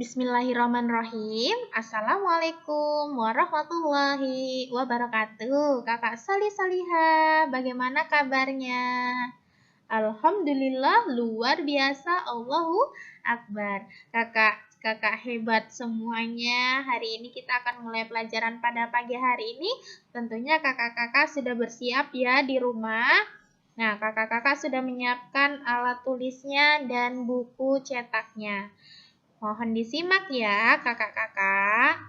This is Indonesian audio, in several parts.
Bismillahirrahmanirrahim. Assalamualaikum warahmatullahi wabarakatuh. Kakak Saliha, bagaimana kabarnya? Alhamdulillah, luar biasa. Allahu Akbar. Kakak hebat semuanya. Hari ini kita akan mulai pelajaran pada pagi hari ini. Tentunya kakak-kakak sudah bersiap ya di rumah. Nah, kakak-kakak sudah menyiapkan alat tulisnya dan buku cetaknya. Mohon disimak ya, kakak-kakak.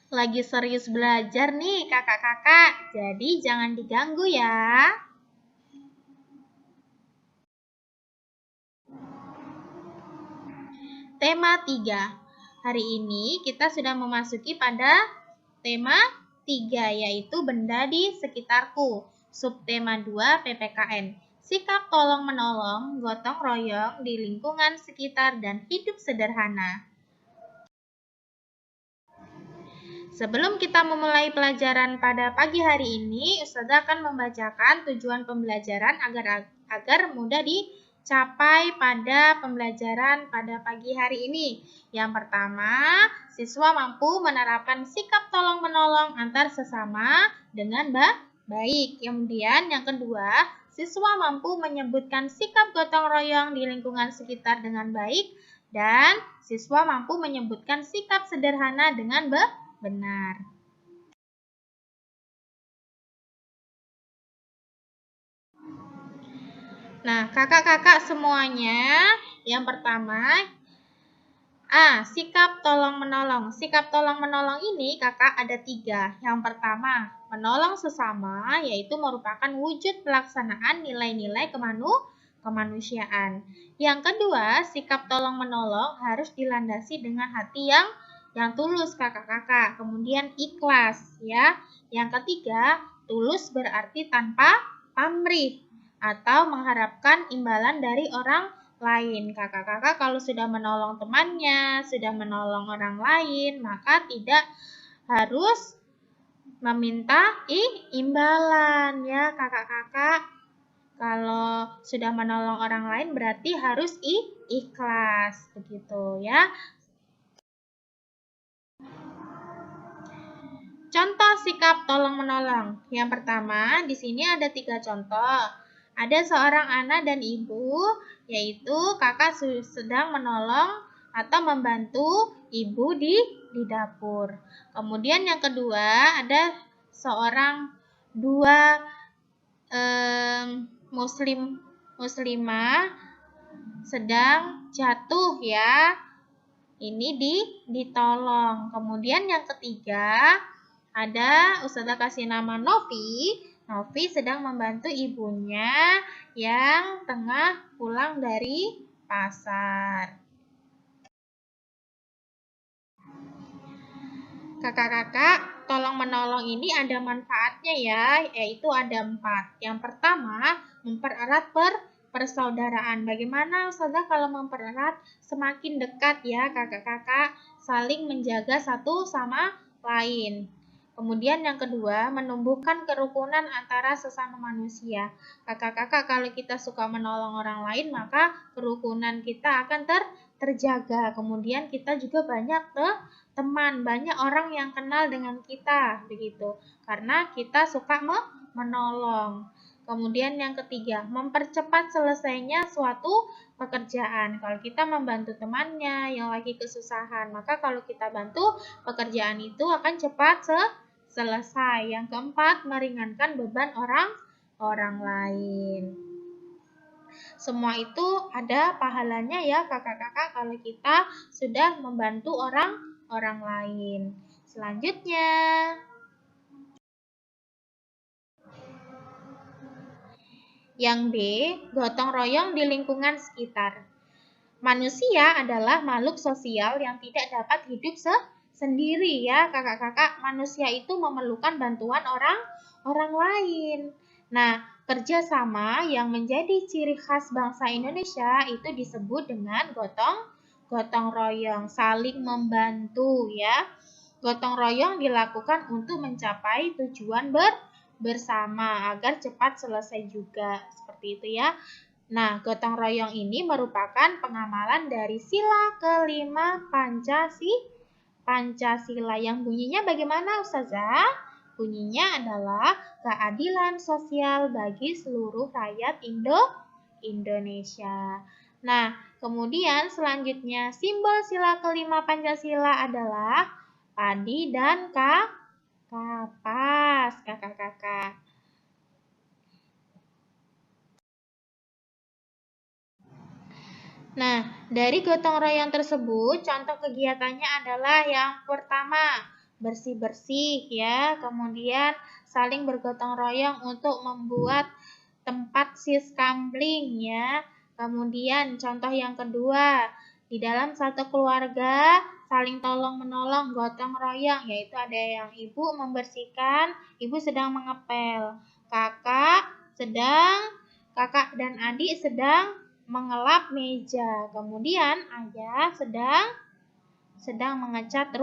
Lagi serius belajar nih, kakak-kakak. Jadi jangan diganggu ya. Tema 3. Hari ini kita sudah memasuki pada tema 3, yaitu benda di sekitarku. Subtema 2 PPKN. Sikap tolong-menolong, gotong royong di lingkungan sekitar dan hidup sederhana. Sebelum kita memulai pelajaran pada pagi hari ini, Ustazah akan membacakan tujuan pembelajaran agar mudah dicapai pada pembelajaran pada pagi hari ini. Yang pertama, siswa mampu menerapkan sikap tolong-menolong antar sesama dengan baik. Kemudian yang kedua, siswa mampu menyebutkan sikap gotong royong di lingkungan sekitar dengan baik. Dan siswa mampu menyebutkan sikap sederhana dengan benar. Nah, kakak-kakak semuanya, yang pertama, sikap tolong-menolong. Sikap tolong-menolong ini kakak ada 3. Yang pertama, menolong sesama, yaitu merupakan wujud pelaksanaan nilai-nilai kemanusiaan. Yang kedua, sikap tolong-menolong harus dilandasi dengan hati yang tulus, kakak-kakak. Kemudian ikhlas, ya. Yang ketiga, tulus berarti tanpa pamrih atau mengharapkan imbalan dari orang lain. Kakak-kakak kalau sudah menolong temannya, sudah menolong orang lain, maka tidak harus meminta imbalan, ya kakak-kakak. Kalau sudah menolong orang lain berarti harus ikhlas, begitu ya. Contoh sikap tolong-menolong. Yang pertama, di sini ada 3 contoh. Ada seorang anak dan ibu, yaitu kakak sedang menolong atau membantu ibu di dapur. Kemudian yang kedua, ada dua muslimah sedang jatuh ya. Ini ditolong. Kemudian yang ketiga, ada Ustazah kasih nama Novi. Novi sedang membantu ibunya yang tengah pulang dari pasar. Kakak-kakak, tolong-menolong ini ada manfaatnya ya, yaitu ada 4. Yang pertama, mempererat persaudaraan. Bagaimana Ustazah kalau mempererat? Semakin dekat ya kakak-kakak, saling menjaga satu sama lain. Kemudian yang kedua, menumbuhkan kerukunan antara sesama manusia. Kakak-kakak kalau kita suka menolong orang lain, maka kerukunan kita akan terjaga. Kemudian kita juga banyak teman, banyak orang yang kenal dengan kita, begitu. Karena kita suka menolong. Kemudian yang ketiga, mempercepat selesainya suatu pekerjaan. Kalau kita membantu temannya yang lagi kesusahan, maka kalau kita bantu, pekerjaan itu akan cepat selesai. Yang keempat, meringankan beban orang lain. Semua itu ada pahalanya ya kakak-kakak kalau kita sudah membantu orang lain. Selanjutnya, yang B, gotong royong di lingkungan sekitar. Manusia adalah makhluk sosial yang tidak dapat hidup sendiri ya kakak-kakak. Manusia itu memerlukan bantuan orang lain. Nah, kerjasama yang menjadi ciri khas bangsa Indonesia itu disebut dengan gotong royong, saling membantu ya. Gotong royong dilakukan untuk mencapai tujuan bersama agar cepat selesai juga. Seperti itu ya. Nah, gotong royong ini merupakan pengamalan dari sila kelima Pancasila yang bunyinya bagaimana, Ustazah? Bunyinya adalah keadilan sosial bagi seluruh rakyat Indonesia. Nah, kemudian selanjutnya simbol sila kelima Pancasila adalah padi dan kapas, kakak-kakak. Nah, dari gotong royong tersebut, contoh kegiatannya adalah yang pertama, bersih-bersih ya, kemudian saling bergotong royong untuk membuat tempat siskambling ya. Kemudian contoh yang kedua, di dalam satu keluarga saling tolong-menolong, gotong royong, yaitu ada yang ibu membersihkan, ibu sedang mengepel, kakak dan adik sedang mengelap meja. Kemudian ayah sedang mengecat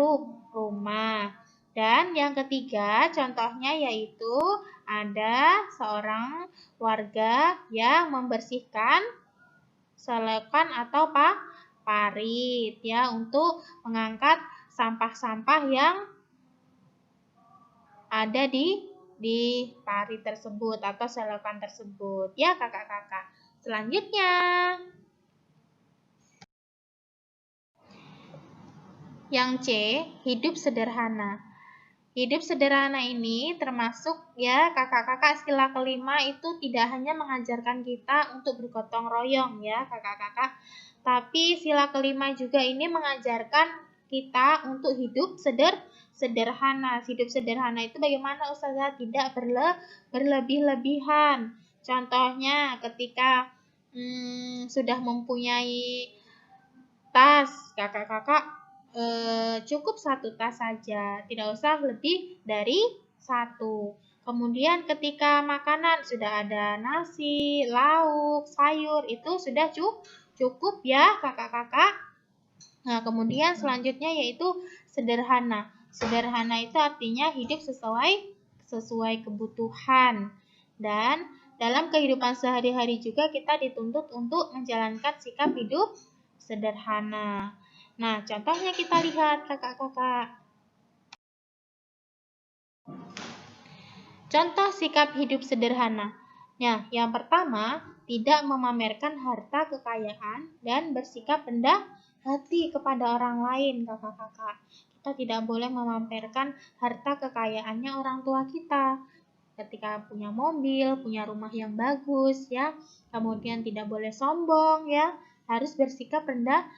rumah. Dan yang ketiga contohnya yaitu ada seorang warga yang membersihkan selokan atau parit ya untuk mengangkat sampah-sampah yang ada di parit tersebut atau selokan tersebut ya kakak-kakak. Selanjutnya yang C, hidup sederhana. Hidup sederhana ini termasuk ya kakak-kakak sila kelima itu tidak hanya mengajarkan kita untuk bergotong royong ya kakak-kakak, tapi sila kelima juga ini mengajarkan kita untuk hidup sederhana. Hidup sederhana itu bagaimana Ustazah? Tidak berlebih-lebihan. Contohnya ketika sudah mempunyai tas, kakak-kakak cukup satu tas saja, tidak usah lebih dari satu. Kemudian ketika makanan sudah ada nasi, lauk, sayur, itu sudah cukup ya kakak-kakak. Nah, kemudian selanjutnya yaitu sederhana. Sederhana itu artinya hidup sesuai kebutuhan. Dan dalam kehidupan sehari-hari juga kita dituntut untuk menjalankan sikap hidup sederhana. Nah, contohnya kita lihat kakak-kakak. Contoh sikap hidup sederhana. Nah, yang pertama, tidak memamerkan harta kekayaan dan bersikap rendah hati kepada orang lain, kakak-kakak. Kita tidak boleh memamerkan harta kekayaannya orang tua kita. Ketika punya mobil, punya rumah yang bagus, ya. Kemudian tidak boleh sombong, ya. Harus bersikap rendah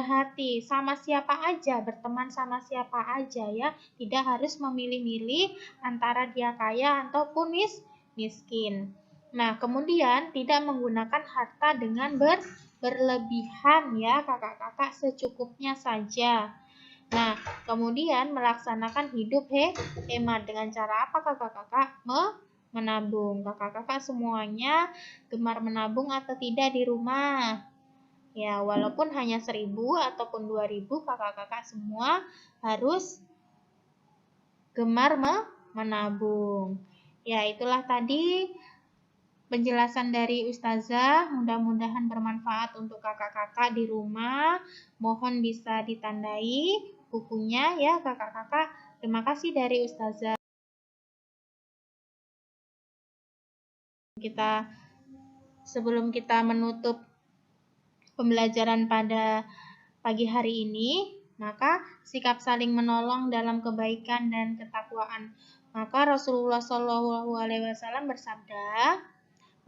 hati sama siapa aja, berteman sama siapa aja ya, tidak harus memilih-milih antara dia kaya ataupun miskin. Nah, kemudian tidak menggunakan harta dengan berlebihan ya kakak-kakak, secukupnya saja. Nah, kemudian melaksanakan hidup hemat dengan cara apa kakak-kakak? Menabung. Kakak-kakak semuanya gemar menabung atau tidak di rumah? Ya, walaupun hanya 1.000 ataupun 2.000, kakak-kakak semua harus gemar menabung. Ya, itulah tadi penjelasan dari Ustazah. Mudah-mudahan bermanfaat untuk kakak-kakak di rumah. Mohon bisa ditandai bukunya ya kakak-kakak. Terima kasih dari Ustazah. Sebelum kita menutup pembelajaran pada pagi hari ini, maka sikap saling menolong dalam kebaikan dan ketakwaan. Maka Rasulullah SAW bersabda,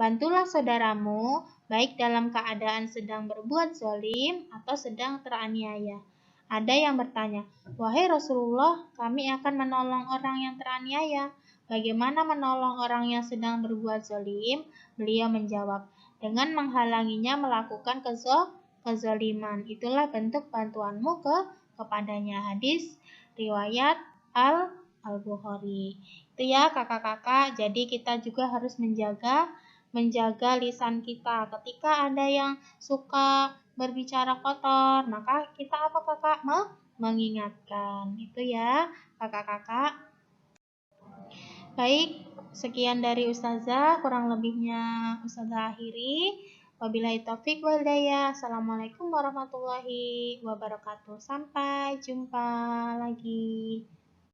bantulah saudaramu, baik dalam keadaan sedang berbuat zalim atau sedang teraniaya. Ada yang bertanya, wahai Rasulullah, kami akan menolong orang yang teraniaya. Bagaimana menolong orang yang sedang berbuat zalim? Beliau menjawab, dengan menghalanginya melakukan kezaliman. Itulah bentuk bantuanmu kepadanya. Hadis riwayat Al-Bukhari. Itu ya kakak-kakak. Jadi kita juga harus menjaga lisan kita. Ketika ada yang suka berbicara kotor, maka kita apa kakak? Mengingatkan. Itu ya kakak-kakak. Baik, sekian dari Ustazah, kurang lebihnya Ustazah akhiri. Wabillahi taufik wal hidayah. Assalamualaikum warahmatullahi wabarakatuh. Sampai jumpa lagi.